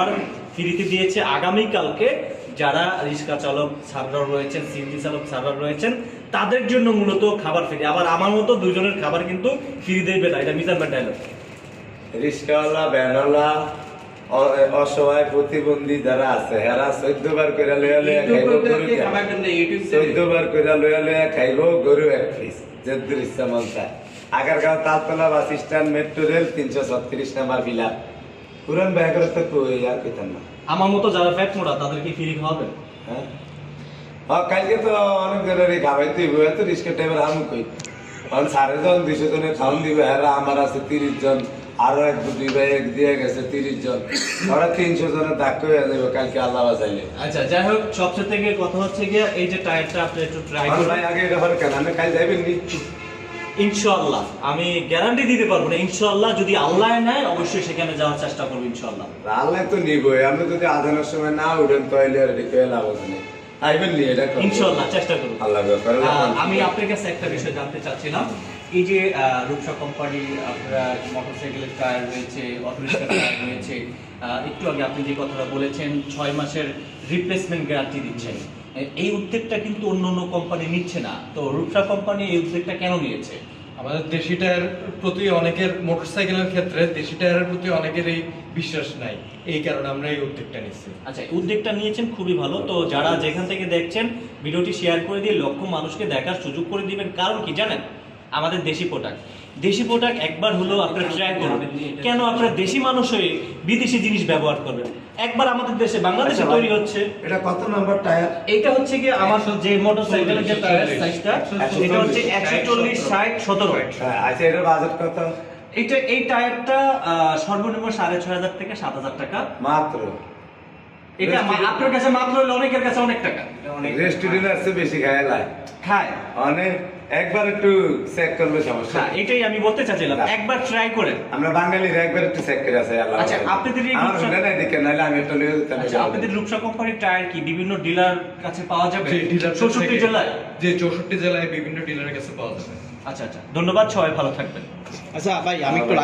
আর ফ্রিতে দিয়েছে আগামীকালকে যারা রিক্সা চালক সার্ভার রয়েছেন, সিএনজি চালক সার্ভার রয়েছেন, তাদের জন্য মূলত খাবার ফ্রি। আবার আমার মতো দুজনের খাবার কিন্তু ফ্রি দেবে না, এটা মিজান ডায়লগ। রিক্সাওয়ালা, ভ্যানওয়ালা, অসহায় প্রতিবন্ধী যারা আছে এরা 14 বার করে লয়া লয়া খাইব গরু, 14 বার করে লয়া লয়া খাইব গরু এক পিস, যেদুর ইচ্ছা মন চায়। Agargaon Taltala bus stand, metro rail 336 number বিলা পুরান ব্যাগের তো কই আর কইতাম না। আমার মতো যারা ফ্যাট মোটা তাদেরকে ফ্রি খাওয়াবেন? হ্যাঁ, কালকে তো অনেক জনের খাওয়াইতে হইব, এত রিক্সা ড্রাইভার আমি কই কারণ 250 200 জনের খাওয়ান দিবে, এরা আমার আছে 30 জন, আরো এক দুই ভাই এক দিয়ে গেছে 30 জন, ওরা 300 জনের ধাক্ক হয়ে যাবে কালকে আল্লাহ বাঁচাইলে। আচ্ছা, যাই হোক, সবচেয়ে থেকে কথা হচ্ছে গিয়ে এই যে টায়ারটা আপনি একটু ট্রাই করুন। ভাই আগে এটা হল কেন আমি কাল যাইবেন নি? ইনশাআল্লাহ আমি গ্যারান্টি দিতে পারবো না, ইনশাআল্লাহ যদি আল্লাহ নেয় অবশ্যই সেখানে যাওয়ার চেষ্টা করবো ইনশাআল্লাহ। আল্লাহ তো নিবই, আমি যদি আধানের সময় না উঠেন তাহলে আর রেখে লাভ আছে না। আইবেন নি এটা ইনশাআল্লাহ চেষ্টা করব। আল্লাহ ব্যাপারে আমি আপনার কাছে একটা বিষয় জানতে চাচ্ছিলাম, এই যে রূপসা কোম্পানি আপনারা মোটরসাইকেলের টায়ার রয়েছে, অটোরিক্সার টায়ার রয়েছে, একটু আগে আপনি যে কথাটা বলেছেন 6 মাসের রিপ্লেসমেন্ট গ্যারান্টি দিচ্ছেন, এই উদ্যোগটা কিন্তু অন্য অন্য কোম্পানি নিচ্ছে না, তো রূপসা কোম্পানি এই উদ্যোগটা কেন নিয়েছে? আমাদের দেশি টায়ার প্রতি অনেকের, মোটরসাইকেলের ক্ষেত্রে দেশি টায়ারের প্রতি অনেকের এই বিশ্বাস নাই, এই কারণে আমরা এই উদ্যোগটা নিচ্ছি। আচ্ছা, উদ্যোগটা নিয়েছেন খুবই ভালো। তো যারা যেখান থেকে দেখছেন ভিডিওটি শেয়ার করে দিয়ে লক্ষ মানুষকে দেখার সুযোগ করে দিবেন। কারণ কি জানেন, আমাদের দেশি প্রোডাক্ট একবার হলেও আপনারা ট্রাই করবেন। কেন আপনারা দেশি মানুষ হয়ে বিদেশি জিনিস ব্যবহার করবেন? একবার আমাদের দেশে বাংলাদেশে তৈরি হচ্ছে। এটা কত নাম্বার টায়ার? এটা হচ্ছে কি আমার যে মোটরসাইকেলের যে টায়ার সাইজটা, এটা হচ্ছে 140 60 17। আচ্ছা, এটার বাজেট কত? এই টায়ারটা সর্বনিম্ন 6500 থেকে 7000 টাকা মাত্র। এটা আপনার কাছে মাত্র হলে অনেকের কাছে অনেক টাকা। রেস্টুরেন্ট আছে বেশি খায় অনেক, একবার একটু চেক করলে সমস্যা। হ্যাঁ, এটাই আমি বলতে চাচ্ছিলাম, একবার ট্রাই করেন। আমরা বাঙালির একবার একটু চেক করে আছে আল্লাহ। আচ্ছা, আপনাদের এই আমার শুনে নাই দেখে, নাহলে আমি একটা লিয়ে দিতাম। আচ্ছা, আপনাদের রূপসা কোম্পানির টায়ার কি বিভিন্ন ডিলার কাছে পাওয়া যাবে? যে ডিলার 64 জেলায়? যে 64 জেলায় বিভিন্ন ডিলারের কাছে পাওয়া যাবে। আচ্ছা, ধন্যবাদ, সবাই ভালো থাকবেন। আচ্ছা ভাই, আমি একটু